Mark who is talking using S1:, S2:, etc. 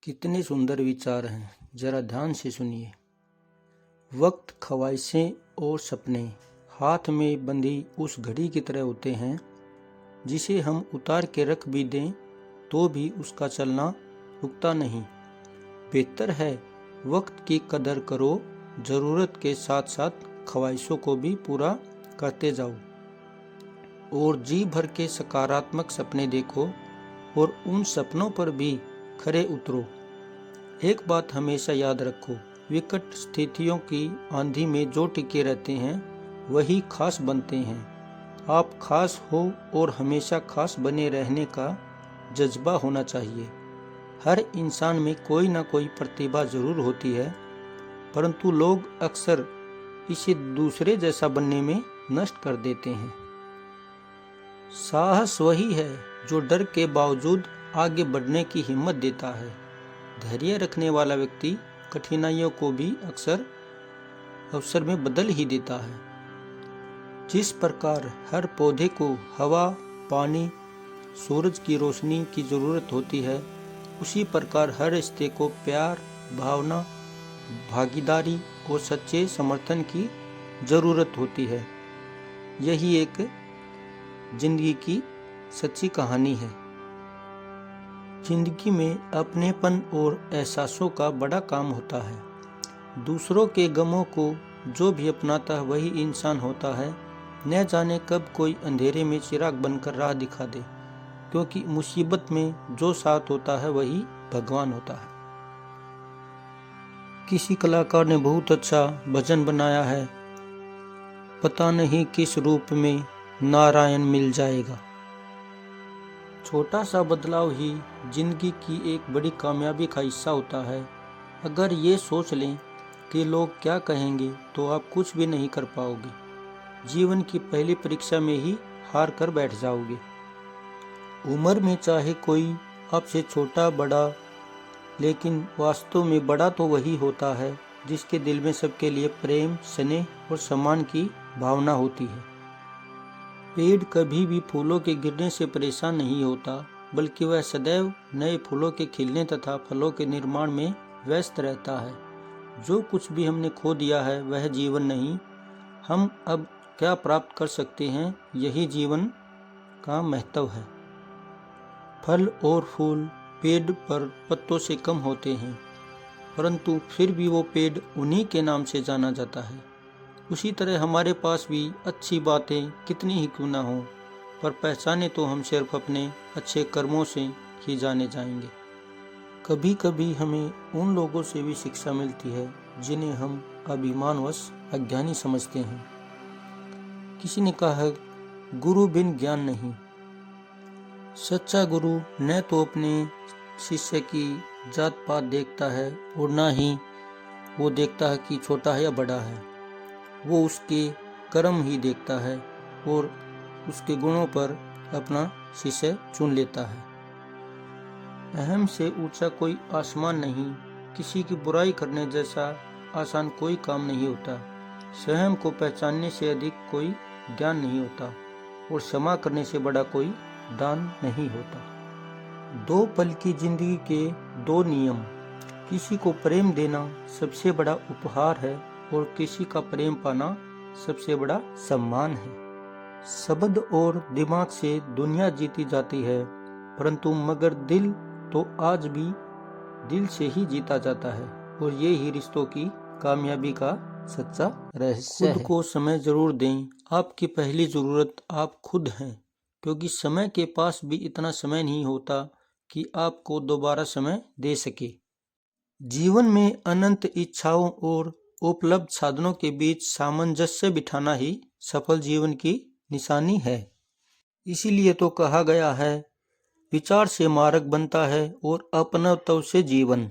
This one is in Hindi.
S1: कितने सुंदर विचार हैं, जरा ध्यान से सुनिए। वक्त, ख्वाहिशें और सपने हाथ में बंधी उस घड़ी की तरह होते हैं जिसे हम उतार के रख भी दें तो भी उसका चलना रुकता नहीं। बेहतर है वक्त की कदर करो, ज़रूरत के साथ साथ ख्वाहिशों को भी पूरा करते जाओ और जी भर के सकारात्मक सपने देखो और उन सपनों पर भी खरे उतरो। एक बात हमेशा याद रखो, विकट स्थितियों की आंधी में जो टिके रहते हैं वही खास बनते हैं। आप खास हो और हमेशा खास बने रहने का जज्बा होना चाहिए। हर इंसान में कोई ना कोई प्रतिभा जरूर होती है, परंतु लोग अक्सर इसे दूसरे जैसा बनने में नष्ट कर देते हैं। साहस वही है जो डर के बावजूद आगे बढ़ने की हिम्मत देता है। धैर्य रखने वाला व्यक्ति कठिनाइयों को भी अक्सर अवसर में बदल ही देता है। जिस प्रकार हर पौधे को हवा, पानी, सूरज की रोशनी की जरूरत होती है, उसी प्रकार हर रिश्ते को प्यार, भावना, भागीदारी और सच्चे समर्थन की जरूरत होती है। यही एक जिंदगी की सच्ची कहानी है। जिंदगी में अपनेपन और एहसासों का बड़ा काम होता है। दूसरों के गमों को जो भी अपनाता है वही इंसान होता है। न जाने कब कोई अंधेरे में चिराग बनकर राह दिखा दे, क्योंकि मुसीबत में जो साथ होता है वही भगवान होता है। किसी कलाकार ने बहुत अच्छा भजन बनाया है, पता नहीं किस रूप में नारायण मिल जाएगा। छोटा सा बदलाव ही जिंदगी की एक बड़ी कामयाबी का हिस्सा होता है। अगर ये सोच लें कि लोग क्या कहेंगे तो आप कुछ भी नहीं कर पाओगे। जीवन की पहली परीक्षा में ही हार कर बैठ जाओगे। उम्र में चाहे कोई आपसे छोटा बड़ा, लेकिन वास्तव में बड़ा तो वही होता है जिसके दिल में सबके लिए प्रेम, स्नेह और सम्मान की भावना होती है। पेड़ कभी भी फूलों के गिरने से परेशान नहीं होता, बल्कि वह सदैव नए फूलों के खिलने तथा फलों के निर्माण में व्यस्त रहता है। जो कुछ भी हमने खो दिया है वह जीवन नहीं, हम अब क्या प्राप्त कर सकते हैं, यही जीवन का महत्व है। फल और फूल पेड़ पर पत्तों से कम होते हैं, परंतु फिर भी वो पेड़ उन्हीं के नाम से जाना जाता है। उसी तरह हमारे पास भी अच्छी बातें कितनी ही क्यों ना हो, पर पहचाने तो हम सिर्फ अपने अच्छे कर्मों से ही जाने जाएंगे। कभी कभी हमें उन लोगों से भी शिक्षा मिलती है जिन्हें हम अभिमानवश अज्ञानी समझते हैं। किसी ने कहा है, गुरु बिन ज्ञान नहीं। सच्चा गुरु न तो अपने शिष्य की जात पात देखता है और न ही वो देखता है कि छोटा है या बड़ा है। वो उसके कर्म ही देखता है और उसके गुणों पर अपना शिष्य चुन लेता है। अहम से ऊंचा कोई आसमान नहीं, किसी की बुराई करने जैसा आसान कोई काम नहीं होता। स्वयं को पहचानने से अधिक कोई ज्ञान नहीं होता और क्षमा करने से बड़ा कोई दान नहीं होता। दो पल की जिंदगी के दो नियम। किसी को प्रेम देना सबसे बड़ा उपहार है और किसी का प्रेम पाना सबसे बड़ा सम्मान है। शब्द और दिमाग से दुनिया जीती जाती है, परंतु मगर दिल तो आज भी दिल से ही जीता जाता है और ये ही रिश्तों की कामयाबी का सच्चा रहस्य है। खुद को समय जरूर दें। आपकी पहली जरूरत आप खुद हैं, क्योंकि समय के पास भी इतना समय नहीं होता कि आपको दोबारा समय दे सके। जीवन में अनंत इच्छाओं और उपलब्ध साधनों के बीच सामंजस्य बिठाना ही सफल जीवन की निशानी है। इसीलिए तो कहा गया है, विचार से मार्ग बनता है और अपनत्व से जीवन।